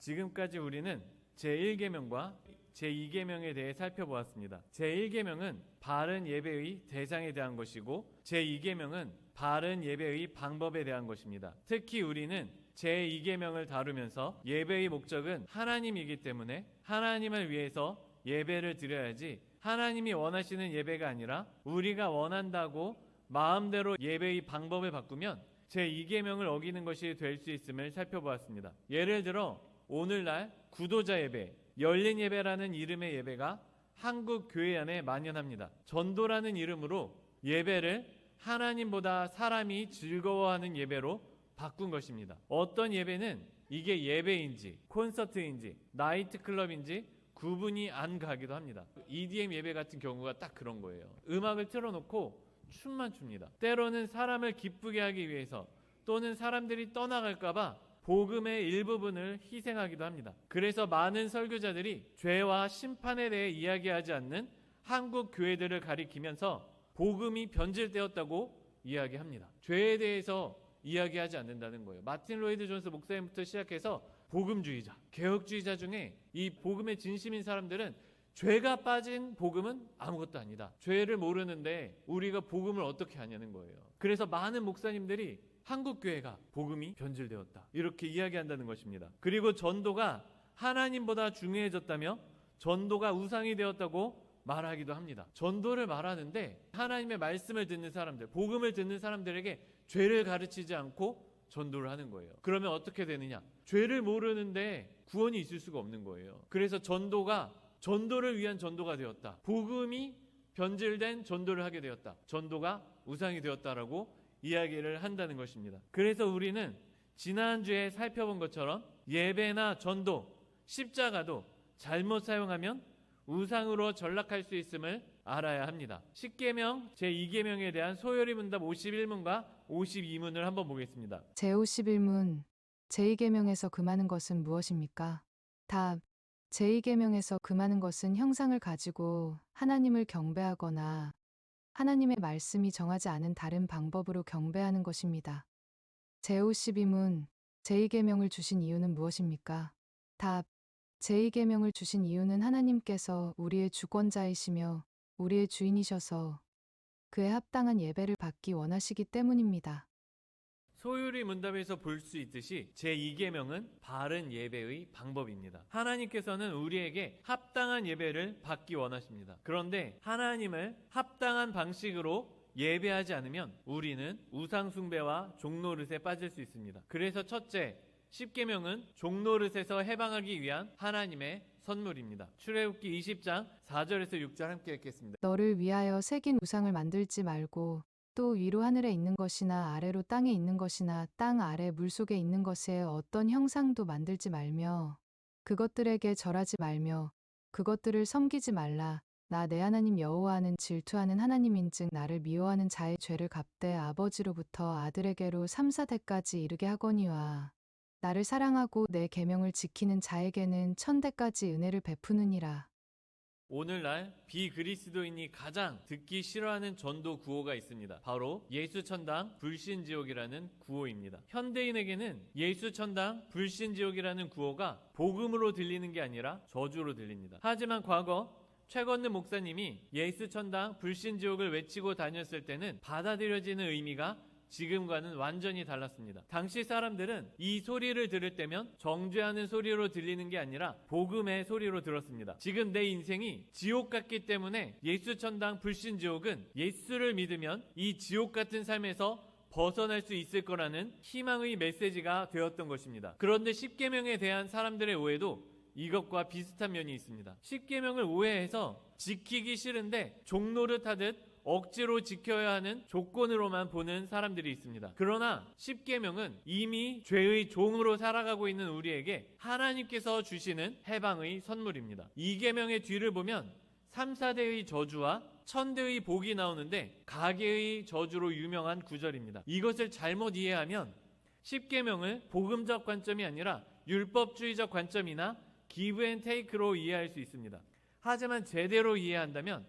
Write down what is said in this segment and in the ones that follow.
지금까지 우리는 제1계명과 제2계명에 대해 살펴보았습니다. 제1계명은 바른 예배의 대상에 대한 것이고 제2계명은 바른 예배의 방법에 대한 것입니다. 특히 우리는 제2계명을 다루면서 예배의 목적은 하나님이기 때문에 하나님을 위해서 예배를 드려야지 하나님이 원하시는 예배가 아니라 우리가 원한다고 마음대로 예배의 방법을 바꾸면 제2계명을 어기는 것이 될 수 있음을 살펴보았습니다. 예를 들어 오늘날 구도자 예배, 열린 예배라는 이름의 예배가 한국 교회 안에 만연합니다. 전도라는 이름으로 예배를 하나님보다 사람이 즐거워하는 예배로 바꾼 것입니다. 어떤 예배는 이게 예배인지 콘서트인지 나이트클럽인지 구분이 안 가기도 합니다. EDM 예배 같은 경우가 딱 그런 거예요. 음악을 틀어놓고 춤만 춥니다. 때로는 사람을 기쁘게 하기 위해서 또는 사람들이 떠나갈까봐 복음의 일부분을 희생하기도 합니다. 그래서 많은 설교자들이 죄와 심판에 대해 이야기하지 않는 한국 교회들을 가리키면서 복음이 변질되었다고 이야기합니다. 죄에 대해서 이야기하지 않는다는 거예요. 마틴 로이드 존스 목사님부터 시작해서 복음주의자, 개혁주의자 중에 이 복음의 진심인 사람들은 죄가 빠진 복음은 아무것도 아니다. 죄를 모르는데 우리가 복음을 어떻게 하냐는 거예요. 그래서 많은 목사님들이 한국 교회가 복음이 변질되었다 이렇게 이야기한다는 것입니다. 그리고 전도가 하나님보다 중요해졌다며 전도가 우상이 되었다고 말하기도 합니다. 전도를 말하는데 하나님의 말씀을 듣는 사람들, 복음을 듣는 사람들에게 죄를 가르치지 않고 전도를 하는 거예요. 그러면 어떻게 되느냐? 죄를 모르는데 구원이 있을 수가 없는 거예요. 그래서 전도가 전도를 위한 전도가 되었다. 복음이 변질된 전도를 하게 되었다. 전도가 우상이 되었다라고 이야기를 한다는 것입니다. 그래서 우리는 지난주에 살펴본 것처럼 예배나 전도, 십자가도 잘못 사용하면 우상으로 전락할 수 있음을 알아야 합니다. 10계명 제2계명에 대한 소요리 문답 51문과 52문을 한번 보겠습니다. 제51문 제2계명에서 금하는 것은 무엇입니까? 답 제2계명에서 금하는 것은 형상을 가지고 하나님을 경배하거나 하나님의 말씀이 정하지 않은 다른 방법으로 경배하는 것입니다. 제52문 제2계명을 주신 이유는 무엇입니까? 답 제2계명을 주신 이유는 하나님께서 우리의 주권자이시며 우리의 주인이셔서 그에 합당한 예배를 받기 원하시기 때문입니다. 소요리 문답에서 볼 수 있듯이 제2계명은 바른 예배의 방법입니다. 하나님께서는 우리에게 합당한 예배를 받기 원하십니다. 그런데 하나님을 합당한 방식으로 예배하지 않으면 우리는 우상숭배와 종노릇에 빠질 수 있습니다. 그래서 첫째, 10계명은 종노릇에서 해방하기 위한 하나님의 선물입니다. 출애굽기 20장 4절에서 6절 함께 읽겠습니다. 너를 위하여 새긴 우상을 만들지 말고 또 위로 하늘에 있는 것이나 아래로 땅에 있는 것이나 땅 아래 물속에 있는 것에 어떤 형상도 만들지 말며 그것들에게 절하지 말며 그것들을 섬기지 말라. 나 내 하나님 여호와는 질투하는 하나님인즉 나를 미워하는 자의 죄를 갚되 아버지로부터 아들에게로 3, 4대까지 이르게 하거니와 나를 사랑하고 내 계명을 지키는 자에게는 1000대까지 은혜를 베푸느니라. 오늘날 비그리스도인이 가장 듣기 싫어하는 전도 구호가 있습니다. 바로 예수천당 불신지옥이라는 구호입니다. 현대인에게는 예수천당 불신지옥이라는 구호가 복음으로 들리는 게 아니라 저주로 들립니다. 하지만 과거 최건느 목사님이 예수천당 불신지옥을 외치고 다녔을 때는 받아들여지는 의미가 지금과는 완전히 달랐습니다. 당시 사람들은 이 소리를 들을 때면 정죄하는 소리로 들리는 게 아니라 복음의 소리로 들었습니다. 지금 내 인생이 지옥 같기 때문에 예수천당 불신지옥은 예수를 믿으면 이 지옥 같은 삶에서 벗어날 수 있을 거라는 희망의 메시지가 되었던 것입니다. 그런데 10계명에 대한 사람들의 오해도 이것과 비슷한 면이 있습니다. 10계명을 오해해서 지키기 싫은데 종노릇하듯 억지로 지켜야 하는 조건으로만 보는 사람들이 있습니다. 그러나 10계명은 이미 죄의 종으로 살아가고 있는 우리에게 하나님께서 주시는 해방의 선물입니다. 2계명의 뒤를 보면 3, 4대의 저주와 1000대의 복이 나오는데 가계의 저주로 유명한 구절입니다. 이것을 잘못 이해하면 10계명을 복음적 관점이 아니라 율법주의적 관점이나 기브 앤 테이크로 이해할 수 있습니다. 하지만 제대로 이해한다면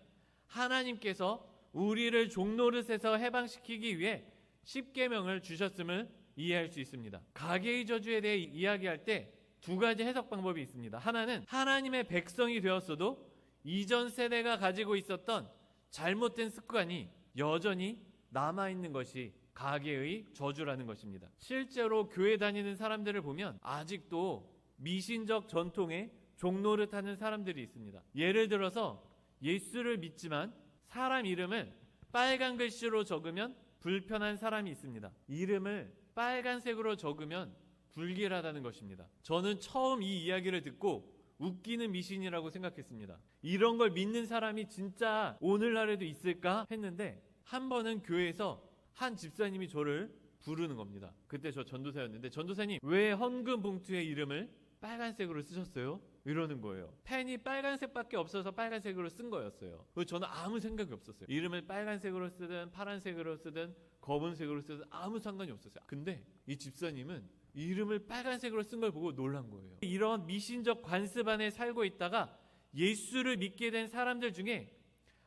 하나님께서 우리를 종노릇에서 해방시키기 위해 10계명을 주셨음을 이해할 수 있습니다. 가계의 저주에 대해 이야기할 때 두 가지 해석 방법이 있습니다. 하나는 하나님의 백성이 되었어도 이전 세대가 가지고 있었던 잘못된 습관이 여전히 남아있는 것이 가계의 저주라는 것입니다. 실제로 교회 다니는 사람들을 보면 아직도 미신적 전통에 종노릇하는 사람들이 있습니다. 예를 들어서 예수를 믿지만 사람 이름을 빨간 글씨로 적으면 불편한 사람이 있습니다. 이름을 빨간색으로 적으면 불길하다는 것입니다. 저는 처음 이 이야기를 듣고 웃기는 미신이라고 생각했습니다. 이런 걸 믿는 사람이 진짜 오늘날에도 있을까 했는데, 한 번은 교회에서 한 집사님이 저를 부르는 겁니다. 그때 저 전도사였는데, 전도사님 왜 헌금 봉투에 이름을 빨간색으로 쓰셨어요? 이러는 거예요. 펜이 빨간색밖에 없어서 빨간색으로 쓴 거였어요. 그래서 저는 아무 생각이 없었어요. 이름을 빨간색으로 쓰든 파란색으로 쓰든 검은색으로 쓰든 아무 상관이 없었어요. 근데 이 집사님은 이름을 빨간색으로 쓴 걸 보고 놀란 거예요. 이런 미신적 관습 안에 살고 있다가 예수를 믿게 된 사람들 중에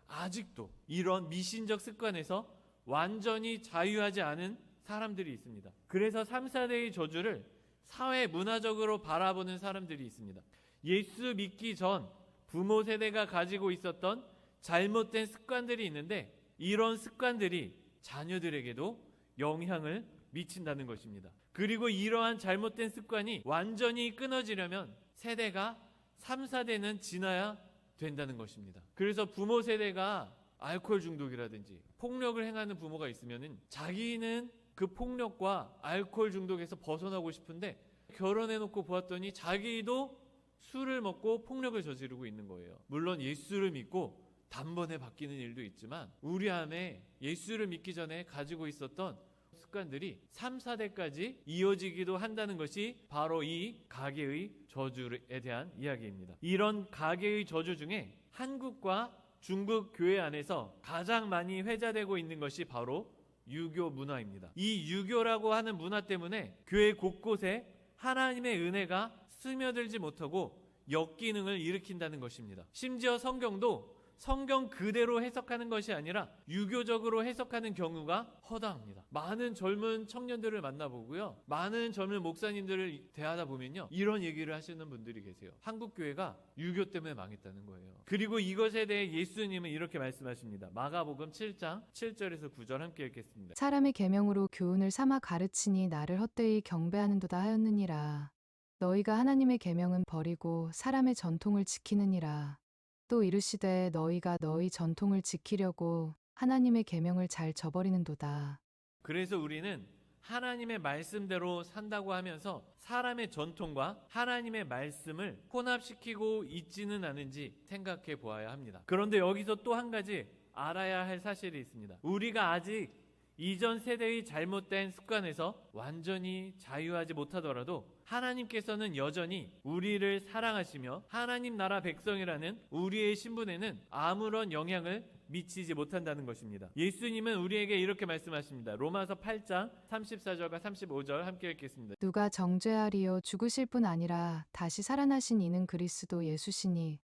아직도 이런 미신적 습관에서 완전히 자유하지 않은 사람들이 있습니다. 그래서 3, 4대의 저주를 사회 문화적으로 바라보는 사람들이 있습니다. 예수 믿기 전 부모 세대가 가지고 있었던 잘못된 습관들이 있는데, 이런 습관들이 자녀들에게도 영향을 미친다는 것입니다. 그리고 이러한 잘못된 습관이 완전히 끊어지려면 세대가 3, 4대는 지나야 된다는 것입니다. 그래서 부모 세대가 알코올 중독이라든지 폭력을 행하는 부모가 있으면 자기는 그 폭력과 알코올 중독에서 벗어나고 싶은데 결혼해놓고 보았더니 자기도 술을 먹고 폭력을 저지르고 있는 거예요. 물론 예수를 믿고 단번에 바뀌는 일도 있지만 우리 안에 예수를 믿기 전에 가지고 있었던 습관들이 3, 4대까지 이어지기도 한다는 것이 바로 이 가계의 저주에 대한 이야기입니다. 이런 가계의 저주 중에 한국과 중국 교회 안에서 가장 많이 회자되고 있는 것이 바로 유교 문화입니다. 이 유교라고 하는 문화 때문에 교회 곳곳에 하나님의 은혜가 스며들지 못하고 역기능을 일으킨다는 것입니다. 심지어 성경도 성경 그대로 해석하는 것이 아니라 유교적으로 해석하는 경우가 허다합니다. 많은 젊은 청년들을 만나보고요, 많은 젊은 목사님들을 대하다 보면요, 이런 얘기를 하시는 분들이 계세요. 한국 교회가 유교 때문에 망했다는 거예요. 그리고 이것에 대해 예수님은 이렇게 말씀하십니다. 마가복음 7장 7절에서 9절 함께 읽겠습니다. 사람의 계명으로 교훈을 삼아 가르치니 나를 헛되이 경배하는도다 하였느니라. 너희가 하나님의 계명은 버리고 사람의 전통을 지키느니라. 또 이르시되 너희가 너희 전통을 지키려고 하나님의 계명을 잘 저버리는도다. 그래서 우리는 하나님의 말씀대로 산다고 하면서 사람의 전통과 하나님의 말씀을 혼합시키고 있지는 않은지 생각해 보아야 합니다. 그런데 여기서 또 한 가지 알아야 할 사실이 있습니다. 우리가 아직 이전 세대의 잘못된 습관에서 완전히 자유하지 못하더라도 하나님께서는 여전히 우리를 사랑하시며 하나님 나라 백성이라는 우리의 신분에는 아무런 영향을 미치지 못한다는 것입니다. 예수님은 우리에게 이렇게 말씀하십니다. 로마서 8장 34절과 35절 함께 읽겠습니다. 누가 정죄하리요 죽으실 뿐 아니라 다시 살아나신 이는 그리스도 예수시니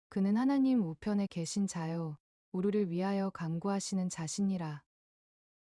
그는 하나님 우편에 계신 자요 우리를 위하여 간구하시는 자시니라.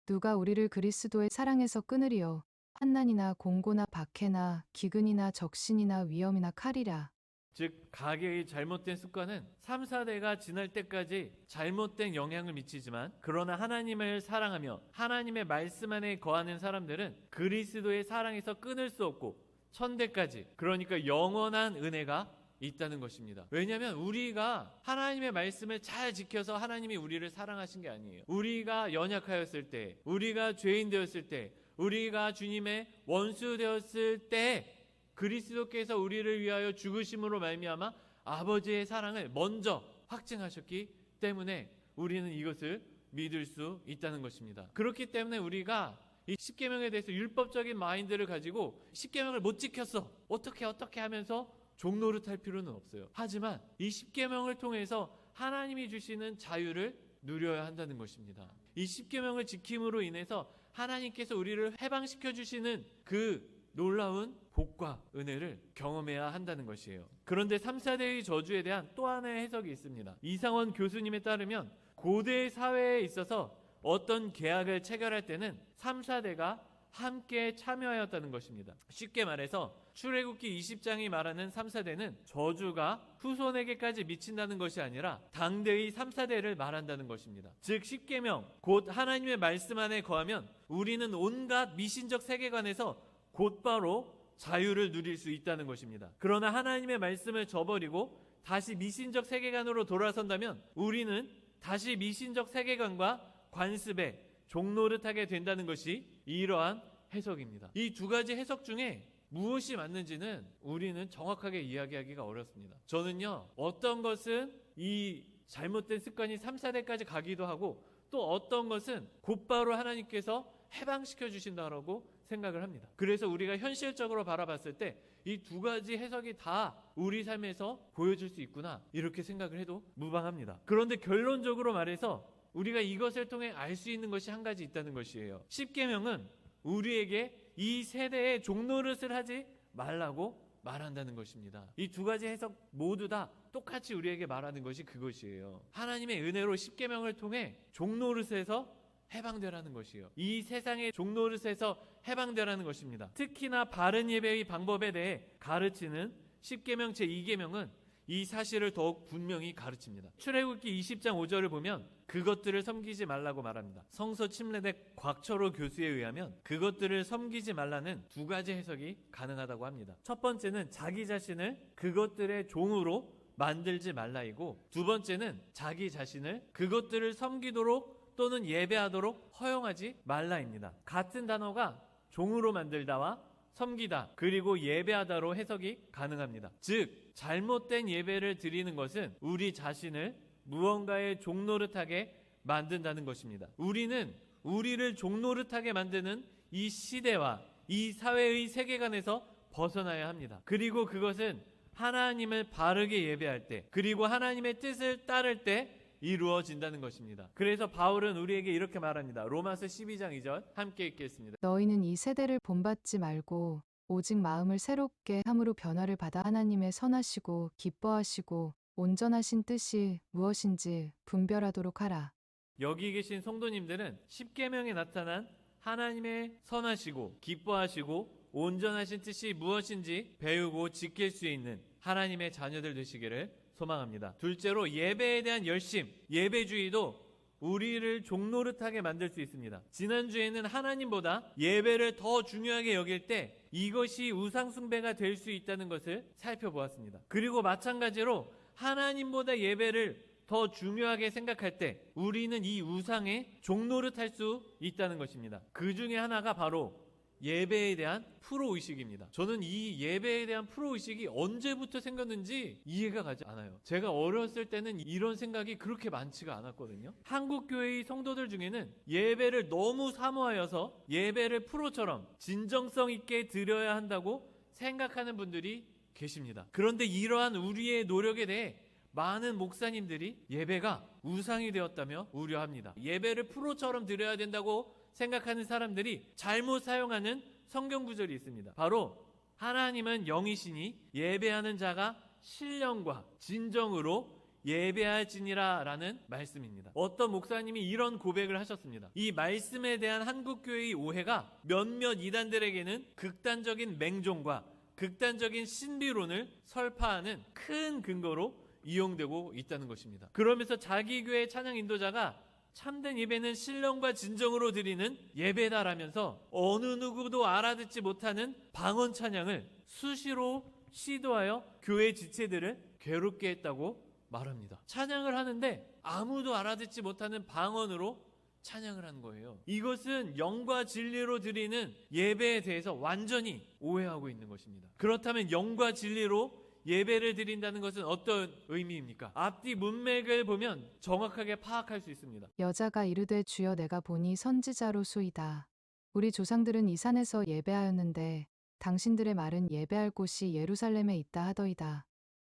누가 우리를 그리스도의 사랑에서 끊으리요 환난이나 공고나 박해나 기근이나 적신이나 위험이나 칼이라. 즉 가계의 잘못된 습관은 3, 4대가 지날 때까지 잘못된 영향을 미치지만, 그러나 하나님을 사랑하며 하나님의 말씀 안에 거하는 사람들은 그리스도의 사랑에서 끊을 수 없고 천대까지, 그러니까 영원한 은혜가 있다는 것입니다. 왜냐하면 우리가 하나님의 말씀을 잘 지켜서 하나님이 우리를 사랑하신 게 아니에요. 우리가 연약하였을 때, 우리가 죄인 되었을 때, 우리가 주님의 원수 되었을 때 그리스도께서 우리를 위하여 죽으심으로 말미암아 아버지의 사랑을 먼저 확증하셨기 때문에 우리는 이것을 믿을 수 있다는 것입니다. 그렇기 때문에 우리가 이 십계명에 대해서 율법적인 마인드를 가지고 십계명을 못 지켰어, 어떻게 하면서 종노릇할 필요는 없어요. 하지만 이 십계명을 통해서 하나님이 주시는 자유를 누려야 한다는 것입니다. 이 십계명을 지킴으로 인해서 하나님께서 우리를 해방시켜 주시는 그 놀라운 복과 은혜를 경험해야 한다는 것이에요. 그런데 3, 4대의 저주에 대한 또 하나의 해석이 있습니다. 이상원 교수님에 따르면 고대 사회에 있어서 어떤 계약을 체결할 때는 3, 4대가 함께 참여하였다는 것입니다. 쉽게 말해서 출애굽기 20장이 말하는 3, 4대는 저주가 후손에게까지 미친다는 것이 아니라 당대의 3, 4대를 말한다는 것입니다. 즉 십계명 곧 하나님의 말씀 안에 거하면 우리는 온갖 미신적 세계관에서 곧바로 자유를 누릴 수 있다는 것입니다. 그러나 하나님의 말씀을 저버리고 다시 미신적 세계관으로 돌아선다면 우리는 다시 미신적 세계관과 관습에 종노릇하게 된다는 것이 이러한 해석입니다. 이 두 가지 해석 중에 무엇이 맞는지는 우리는 정확하게 이야기하기가 어렵습니다. 저는요, 어떤 것은 이 잘못된 습관이 3, 4대까지 가기도 하고 또 어떤 것은 곧바로 하나님께서 해방시켜 주신다고 생각을 합니다. 그래서 우리가 현실적으로 바라봤을 때 이 두 가지 해석이 다 우리 삶에서 보여줄 수 있구나, 이렇게 생각을 해도 무방합니다. 그런데 결론적으로 말해서 우리가 이것을 통해 알 수 있는 것이 한 가지 있다는 것이에요. 십계명은 우리에게 이 세대에 종노릇을 하지 말라고 말한다는 것입니다. 이 두 가지 해석 모두 다 똑같이 우리에게 말하는 것이 그것이에요. 하나님의 은혜로 십계명을 통해 종노릇에서 해방되라는 것이요, 이 세상의 종노릇에서 해방되라는 것입니다. 특히나 바른 예배의 방법에 대해 가르치는 십계명 제2계명은 이 사실을 더욱 분명히 가르칩니다. 출애굽기 20장 5절을 보면 그것들을 섬기지 말라고 말합니다. 성서 침례대 곽철호 교수에 의하면 그것들을 섬기지 말라는 두 가지 해석이 가능하다고 합니다. 첫 번째는 자기 자신을 그것들의 종으로 만들지 말라이고, 두 번째는 자기 자신을 그것들을 섬기도록 또는 예배하도록 허용하지 말라입니다. 같은 단어가 종으로 만들다와 섬기다 그리고 예배하다로 해석이 가능합니다. 즉 잘못된 예배를 드리는 것은 우리 자신을 무언가의 종노릇하게 만든다는 것입니다. 우리는 우리를 종노릇하게 만드는 이 시대와 이 사회의 세계관에서 벗어나야 합니다. 그리고 그것은 하나님을 바르게 예배할 때, 그리고 하나님의 뜻을 따를 때 이루어진다는 것입니다. 그래서 바울은 우리에게 이렇게 말합니다. 로마서 12장 2절 함께 읽겠습니다. 너희는 이 세대를 본받지 말고 오직 마음을 새롭게 함으로 변화를 받아 하나님의 선하시고 기뻐하시고 온전하신 뜻이 무엇인지 분별하도록 하라. 여기 계신 성도님들은 십계명에 나타난 하나님의 선하시고 기뻐하시고 온전하신 뜻이 무엇인지 배우고 지킬 수 있는 하나님의 자녀들 되시기를 소망합니다. 둘째로 예배에 대한 열심, 예배주의도 우리를 종노릇하게 만들 수 있습니다. 지난주에는 하나님보다 예배를 더 중요하게 여길 때 이것이 우상숭배가 될 수 있다는 것을 살펴보았습니다. 그리고 마찬가지로 하나님보다 예배를 더 중요하게 생각할 때 우리는 이 우상에 종노릇할 수 있다는 것입니다. 그 중에 하나가 바로 예배에 대한 프로의식입니다. 저는 이 예배에 대한 프로의식이 언제부터 생겼는지 이해가 가지 않아요. 제가 어렸을 때는 이런 생각이 그렇게 많지가 않았거든요. 한국교회의 성도들 중에는 예배를 너무 사모하여서 예배를 프로처럼 진정성 있게 드려야 한다고 생각하는 분들이 계십니다. 그런데 이러한 우리의 노력에 대해 많은 목사님들이 예배가 우상이 되었다며 우려합니다. 예배를 프로처럼 드려야 된다고 생각하는 사람들이 잘못 사용하는 성경 구절이 있습니다. 바로 하나님은 영이시니 예배하는 자가 신령과 진정으로 예배할지니라 라는 말씀입니다. 어떤 목사님이 이런 고백을 하셨습니다. 이 말씀에 대한 한국교회의 오해가 몇몇 이단들에게는 극단적인 맹종과 극단적인 신비론을 설파하는 큰 근거로 이용되고 있다는 것입니다. 그러면서 자기 교회 찬양 인도자가 참된 예배는 신령과 진정으로 드리는 예배다라면서 어느 누구도 알아듣지 못하는 방언 찬양을 수시로 시도하여 교회 지체들을 괴롭게 했다고 말합니다. 찬양을 하는데 아무도 알아듣지 못하는 방언으로 찬양을 하는 거예요. 이것은 영과 진리로 드리는 예배에 대해서 완전히 오해하고 있는 것입니다. 그렇다면 영과 진리로 예배를 드린다는 것은 어떤 의미입니까? 앞뒤 문맥을 보면 정확하게 파악할 수 있습니다. 여자가 이르되 주여 내가 보니 선지자로소이다. 우리 조상들은 이 산에서 예배하였는데 당신들의 말은 예배할 곳이 예루살렘에 있다 하더이다.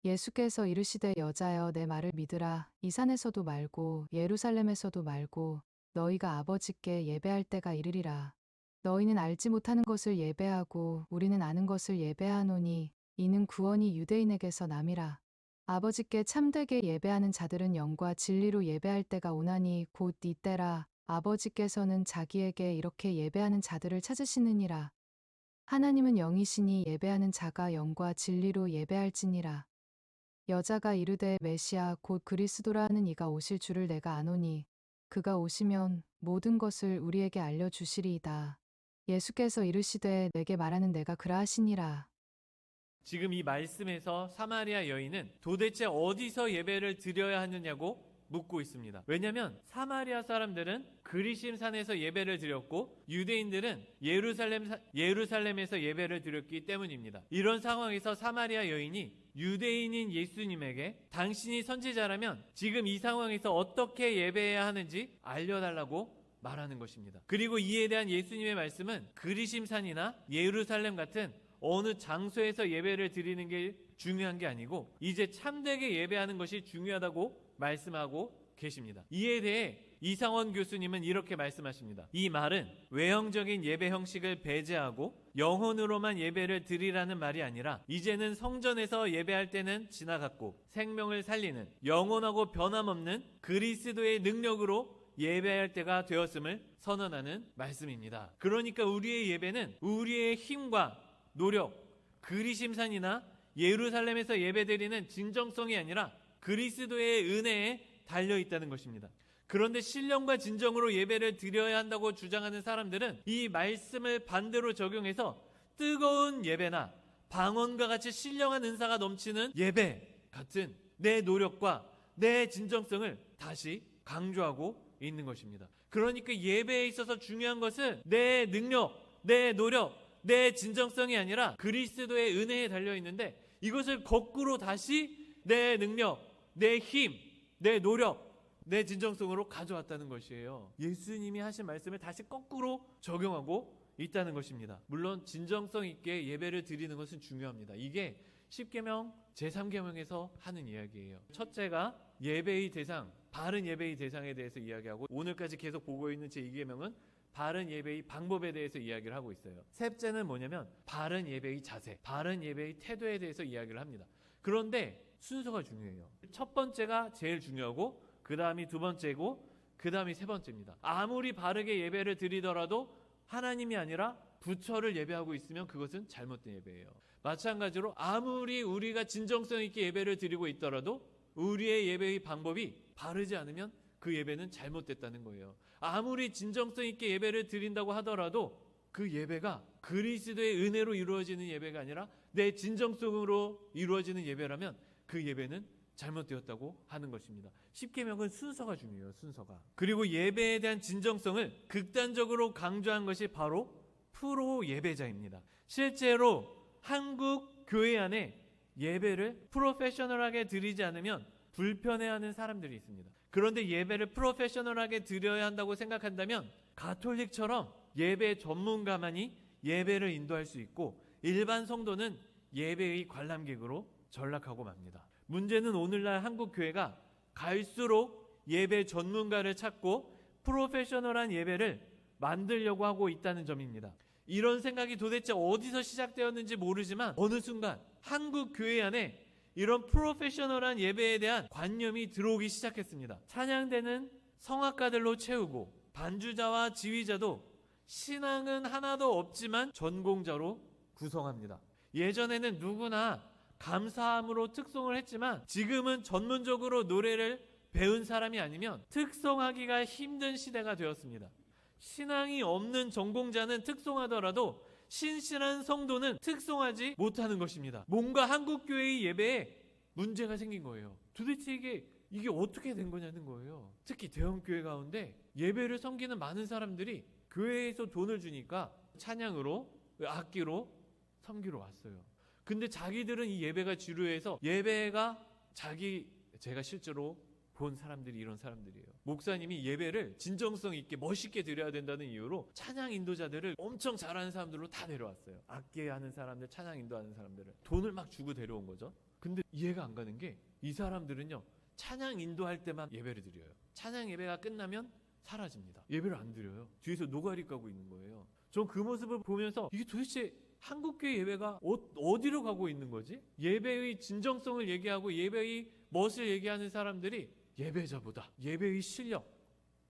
예수께서 이르시되 여자여 내 말을 믿으라. 이 산에서도 말고 예루살렘에서도 말고 너희가 아버지께 예배할 때가 이르리라. 너희는 알지 못하는 것을 예배하고 우리는 아는 것을 예배하노니 이는 구원이 유대인에게서 남이라. 아버지께 참되게 예배하는 자들은 영과 진리로 예배할 때가 오나니 곧 이때라. 아버지께서는 자기에게 이렇게 예배하는 자들을 찾으시느니라. 하나님은 영이시니 예배하는 자가 영과 진리로 예배할지니라. 여자가 이르되 메시아 곧 그리스도라 하는 이가 오실 줄을 내가 아노니 그가 오시면 모든 것을 우리에게 알려주시리이다. 예수께서 이르시되 내게 말하는 내가 그라 하시니라. 지금 이 말씀에서 사마리아 여인은 도대체 어디서 예배를 드려야 하느냐고 묻고 있습니다. 왜냐하면 사마리아 사람들은 그리심 산에서 예배를 드렸고 유대인들은 예루살렘에서 예배를 드렸기 때문입니다. 이런 상황에서 사마리아 여인이 유대인인 예수님에게 당신이 선지자라면 지금 이 상황에서 어떻게 예배해야 하는지 알려달라고 말하는 것입니다. 그리고 이에 대한 예수님의 말씀은 그리심 산이나 예루살렘 같은 어느 장소에서 예배를 드리는 게 중요한 게 아니고 이제 참되게 예배하는 것이 중요하다고 말씀하고 계십니다. 이에 대해 이상원 교수님은 이렇게 말씀하십니다. 이 말은 외형적인 예배 형식을 배제하고 영혼으로만 예배를 드리라는 말이 아니라 이제는 성전에서 예배할 때는 지나갔고 생명을 살리는 영원하고 변함없는 그리스도의 능력으로 예배할 때가 되었음을 선언하는 말씀입니다. 그러니까 우리의 예배는 우리의 힘과 노력, 그리심산이나 예루살렘에서 예배드리는 진정성이 아니라 그리스도의 은혜에 달려 있다는 것입니다. 그런데 신령과 진정으로 예배를 드려야 한다고 주장하는 사람들은 이 말씀을 반대로 적용해서 뜨거운 예배나 방언과 같이 신령한 은사가 넘치는 예배 같은 내 노력과 내 진정성을 다시 강조하고 있는 것입니다. 그러니까 예배에 있어서 중요한 것은 내 능력, 내 노력, 내 진정성이 아니라 그리스도의 은혜에 달려 있는데 이것을 거꾸로 다시 내 능력, 내 힘, 내 노력, 내 진정성으로 가져왔다는 것이에요. 예수님이 하신 말씀을 다시 거꾸로 적용하고 있다는 것입니다. 물론 진정성 있게 예배를 드리는 것은 중요합니다. 이게 10계명 제3계명에서 하는 이야기예요. 첫째가 예배의 대상, 바른 예배의 대상에 대해서 이야기하고 오늘까지 계속 보고 있는 제2계명은 바른 예배의 방법에 대해서 이야기를 하고 있어요. 셋째는 뭐냐면 바른 예배의 자세, 바른 예배의 태도에 대해서 이야기를 합니다. 그런데 순서가 중요해요. 첫 번째가 제일 중요하고 그 다음이 두 번째고 그 다음이 세 번째입니다. 아무리 바르게 예배를 드리더라도 하나님이 아니라 부처를 예배하고 있으면 그것은 잘못된 예배예요. 마찬가지로 아무리 우리가 진정성 있게 예배를 드리고 있더라도 우리의 예배의 방법이 바르지 않으면 그 예배는 잘못됐다는 거예요. 아무리 진정성 있게 예배를 드린다고 하더라도 그 예배가 그리스도의 은혜로 이루어지는 예배가 아니라 내 진정성으로 이루어지는 예배라면 그 예배는 잘못되었다고 하는 것입니다. 10계명은 순서가 중요해요. 순서가. 그리고 예배에 대한 진정성을 극단적으로 강조한 것이 바로 프로 예배자입니다. 실제로 한국 교회 안에 예배를 프로페셔널하게 드리지 않으면 불편해하는 사람들이 있습니다. 그런데 예배를 프로페셔널하게 드려야 한다고 생각한다면 가톨릭처럼 예배 전문가만이 예배를 인도할 수 있고 일반 성도는 예배의 관람객으로 전락하고 맙니다. 문제는 오늘날 한국 교회가 갈수록 예배 전문가를 찾고 프로페셔널한 예배를 만들려고 하고 있다는 점입니다. 이런 생각이 도대체 어디서 시작되었는지 모르지만 어느 순간 한국 교회 안에 이런 프로페셔널한 예배에 대한 관념이 들어오기 시작했습니다. 찬양대는 성악가들로 채우고 반주자와 지휘자도 신앙은 하나도 없지만 전공자로 구성합니다. 예전에는 누구나 감사함으로 특송을 했지만 지금은 전문적으로 노래를 배운 사람이 아니면 특송하기가 힘든 시대가 되었습니다. 신앙이 없는 전공자는 특송하더라도 신실한 성도는 특송하지 못하는 것입니다. 뭔가 한국교회의 예배에 문제가 생긴 거예요. 도대체 이게 어떻게 된 거냐는 거예요. 특히 대형교회 가운데 예배를 섬기는 많은 사람들이 교회에서 돈을 주니까 찬양으로, 악기로 섬기러 왔어요. 근데 자기들은 이 예배가 지루해서 제가 실제로 본 사람들이 이런 사람들이에요. 목사님이 예배를 진정성 있게 멋있게 드려야 된다는 이유로 찬양 인도자들을 엄청 잘하는 사람들로 다 데려왔어요. 악기 하는 사람들, 찬양 인도하는 사람들을 돈을 막 주고 데려온 거죠. 근데 이해가 안 가는 게 이 사람들은요 찬양 인도할 때만 예배를 드려요. 찬양 예배가 끝나면 사라집니다. 예배를 안 드려요. 뒤에서 노가리 까고 있는 거예요. 전 그 모습을 보면서 이게 도대체 한국교회 예배가 어디로 가고 있는 거지? 예배의 진정성을 얘기하고 예배의 멋을 얘기하는 사람들이 예배자보다 예배의 실력,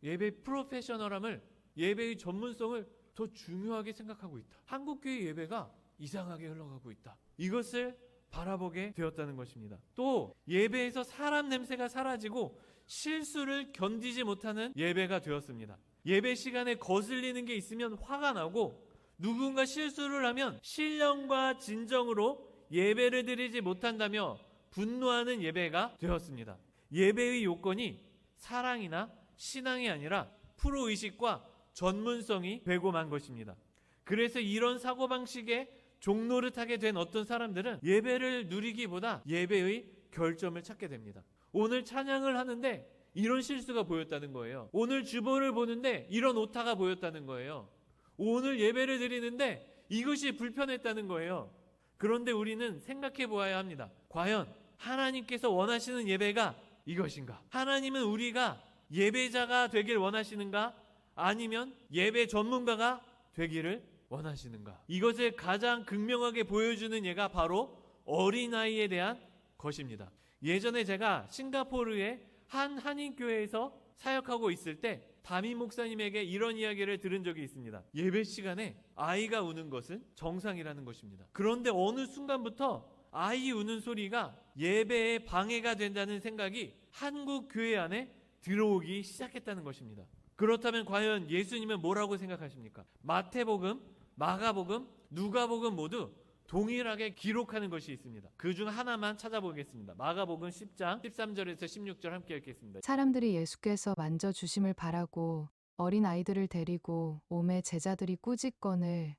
예배 프로페셔널함을, 예배의 전문성을 더 중요하게 생각하고 있다. 한국교회 예배가 이상하게 흘러가고 있다. 이것을 바라보게 되었다는 것입니다. 또 예배에서 사람 냄새가 사라지고 실수를 견디지 못하는 예배가 되었습니다. 예배 시간에 거슬리는 게 있으면 화가 나고, 누군가 실수를 하면 신령과 진정으로 예배를 드리지 못한다며 분노하는 예배가 되었습니다. 예배의 요건이 사랑이나 신앙이 아니라 프로의식과 전문성이 되고 만 것입니다. 그래서 이런 사고방식에 종노릇하게 된 어떤 사람들은 예배를 누리기보다 예배의 결점을 찾게 됩니다. 오늘 찬양을 하는데 이런 실수가 보였다는 거예요. 오늘 주보를 보는데 이런 오타가 보였다는 거예요. 오늘 예배를 드리는데 이것이 불편했다는 거예요. 그런데 우리는 생각해 보아야 합니다. 과연 하나님께서 원하시는 예배가 이것인가? 하나님은 우리가 예배자가 되길 원하시는가? 아니면 예배 전문가가 되기를 원하시는가? 이것을 가장 극명하게 보여주는 예가 바로 어린아이에 대한 것입니다. 예전에 제가 싱가포르의 한 한인교회에서 사역하고 있을 때 담임 목사님에게 이런 이야기를 들은 적이 있습니다. 예배 시간에 아이가 우는 것은 정상이라는 것입니다. 그런데 어느 순간부터 아이 우는 소리가 예배에 방해가 된다는 생각이 한국 교회 안에 들어오기 시작했다는 것입니다. 그렇다면 과연 예수님은 뭐라고 생각하십니까? 마태복음, 마가복음, 누가복음 모두 동일하게 기록하는 것이 있습니다. 그중 하나만 찾아보겠습니다. 마가복음 10장 13절에서 16절 함께 읽겠습니다. 사람들이 예수께서 만져주심을 바라고 어린 아이들을 데리고 오매 제자들이 꾸짖거늘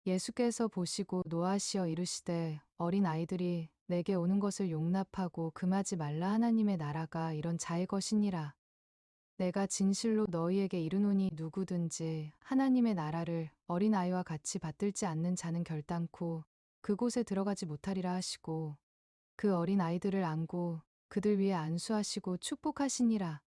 예수께서 보시고 노하시어 이르시되 어린 아이들이 내게 오는 것을 용납하고 금하지 말라. 하나님의 나라가 이런 자의 것이니라. 내가 진실로 너희에게 이르노니 누구든지 하나님의 나라를 어린아이와 같이 받들지 않는 자는 결단코 그곳에 들어가지 못하리라 하시고 그 어린아이들을 안고 그들 위에 안수하시고 축복하시니라.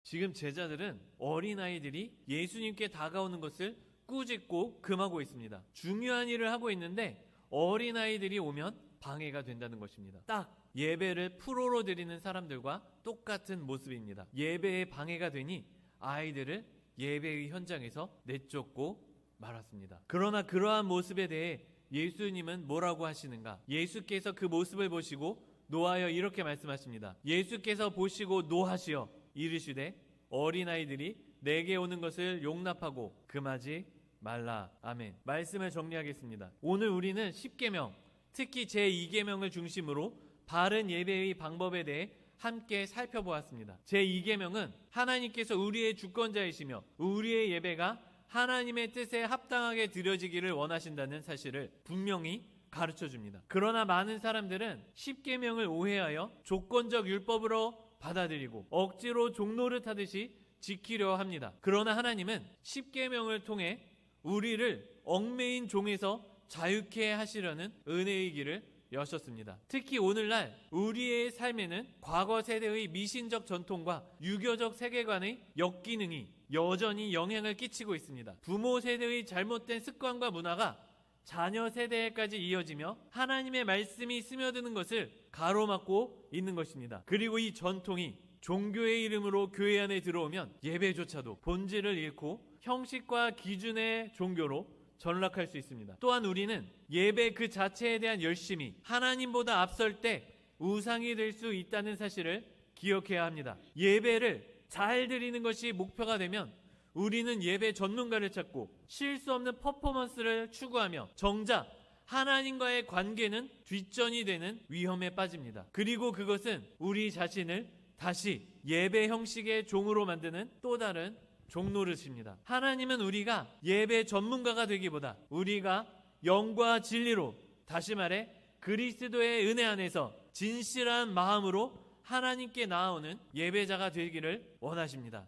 지금 제자들은 어린아이들이 예수님께 다가오는 것을 꾸짖고 금하고 있습니다. 중요한 일을 하고 있는데 어린아이들이 오면 방해가 된다는 것입니다. 딱 예배를 프로로 드리는 사람들과 똑같은 모습입니다. 예배에 방해가 되니 아이들을 예배의 현장에서 내쫓고 말았습니다. 그러나 그러한 모습에 대해 예수님은 뭐라고 하시는가? 예수께서 그 모습을 보시고 노하여 이렇게 말씀하십니다. 예수께서 보시고 노하시어 이르시되 어린아이들이 내게 오는 것을 용납하고 금하지 말라. 아멘. 말씀을 정리하겠습니다. 오늘 우리는 십계명, 특히 제2계명을 중심으로 바른 예배의 방법에 대해 함께 살펴보았습니다. 제2계명은 하나님께서 우리의 주권자이시며 우리의 예배가 하나님의 뜻에 합당하게 드려지기를 원하신다는 사실을 분명히 가르쳐줍니다. 그러나 많은 사람들은 십계명을 오해하여 조건적 율법으로 받아들이고 억지로 종노릇하듯이 지키려 합니다. 그러나 하나님은 십계명을 통해 우리를 얽매인 종에서 자유케 하시려는 은혜의 길을 여셨습니다. 특히 오늘날 우리의 삶에는 과거 세대의 미신적 전통과 유교적 세계관의 역기능이 여전히 영향을 끼치고 있습니다. 부모 세대의 잘못된 습관과 문화가 자녀 세대에까지 이어지며 하나님의 말씀이 스며드는 것을 가로막고 있는 것입니다. 그리고 이 전통이 종교의 이름으로 교회 안에 들어오면 예배조차도 본질을 잃고 형식과 기준의 종교로 전락할 수 있습니다. 또한 우리는 예배 그 자체에 대한 열심이 하나님보다 앞설 때 우상이 될 수 있다는 사실을 기억해야 합니다. 예배를 잘 드리는 것이 목표가 되면 우리는 예배 전문가를 찾고 실수 없는 퍼포먼스를 추구하며 정작 하나님과의 관계는 뒷전이 되는 위험에 빠집니다. 그리고 그것은 우리 자신을 다시 예배 형식의 종으로 만드는 또 다른 종노릇입니다. 하나님은 우리가 예배 전문가가 되기보다 우리가 영과 진리로, 다시 말해 그리스도의 은혜 안에서 진실한 마음으로 하나님께 나아오는 예배자가 되기를 원하십니다.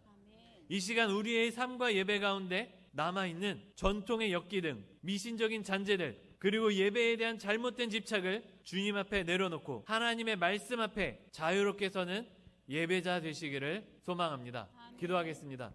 이 시간 우리의 삶과 예배 가운데 남아있는 전통의 역기등, 미신적인 잔재들, 그리고 예배에 대한 잘못된 집착을 주님 앞에 내려놓고 하나님의 말씀 앞에 자유롭게 서는 예배자 되시기를 소망합니다. 기도하겠습니다.